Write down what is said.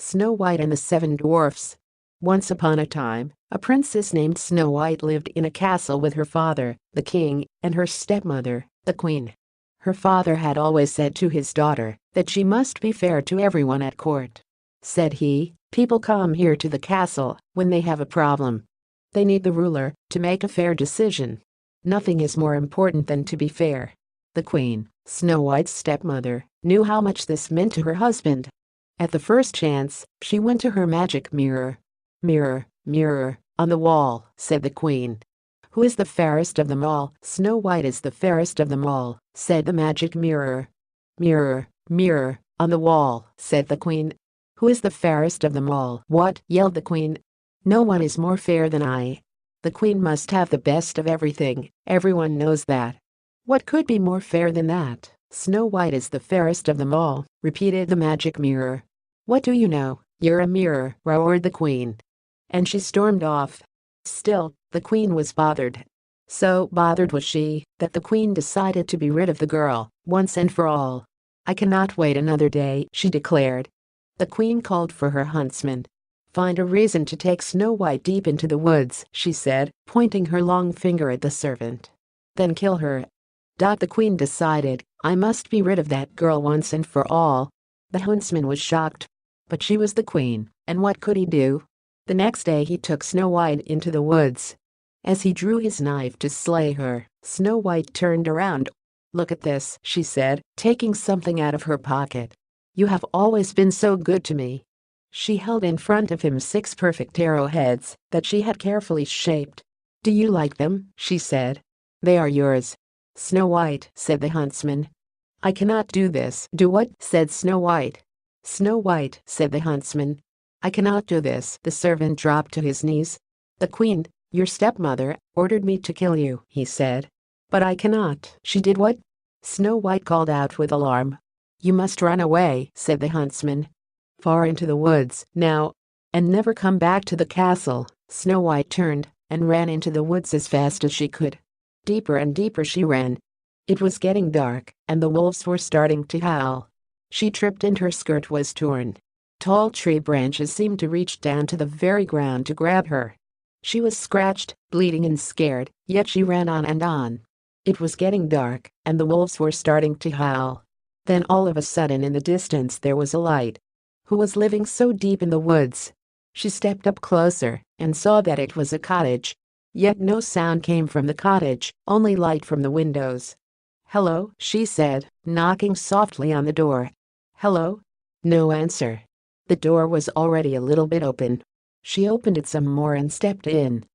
Snow White and the Seven Dwarfs. Once upon a time, a princess named Snow White lived in a castle with her father, the king, and her stepmother, the queen. Her father had always said to his daughter that she must be fair to everyone at court. Said he, people come here to the castle when they have a problem. They need the ruler to make a fair decision. Nothing is more important than to be fair. The queen, Snow White's stepmother, knew how much this meant to her husband. At the first chance, she went to her magic mirror. "Mirror, mirror, on the wall," said the queen. "Who is the fairest of them all?" "Snow White is the fairest of them all," said the magic mirror. "Mirror, mirror, on the wall," said the queen. "Who is the fairest of them all?" "What?" yelled the queen. "No one is more fair than I. The queen must have the best of everything, everyone knows that." "What could be more fair than that?" "Snow White is the fairest of them all," repeated the magic mirror. "What do you know? You're a mirror," roared the queen. And she stormed off. Still, the queen was bothered. So bothered was she that the queen decided to be rid of the girl once and for all. "I cannot wait another day," she declared. The queen called for her huntsman. "Find a reason to take Snow White deep into the woods," she said, pointing her long finger at the servant. "Then kill her." The queen decided, "I must be rid of that girl once and for all." The huntsman was shocked. But she was the queen, and what could he do? The next day he took Snow White into the woods. As he drew his knife to slay her, Snow White turned around. "Look at this," she said, taking something out of her pocket. "You have always been so good to me." She held in front of him 6 perfect arrowheads that she had carefully shaped. "Do you like them?" she said. "They are yours." "Snow White," said the huntsman. "I cannot do this." "Do what?" said Snow White. "Snow White," said the huntsman. "I cannot do this." The servant dropped to his knees. "The queen, your stepmother, ordered me to kill you," he said. "But I cannot." "She did what?" Snow White called out with alarm. "You must run away," said the huntsman. "Far into the woods, now. And never come back to the castle." Snow White turned and ran into the woods as fast as she could. Deeper and deeper she ran. It was getting dark, and the wolves were starting to howl. She tripped and her skirt was torn. Tall tree branches seemed to reach down to the very ground to grab her. She was scratched, bleeding and scared, yet she ran on and on. It was getting dark, and the wolves were starting to howl. Then all of a sudden in the distance there was a light. Who was living so deep in the woods? She stepped up closer and saw that it was a cottage. Yet no sound came from the cottage, only light from the windows. "Hello," she said, knocking softly on the door. "Hello?" No answer. The door was already a little bit open. She opened it some more and stepped in.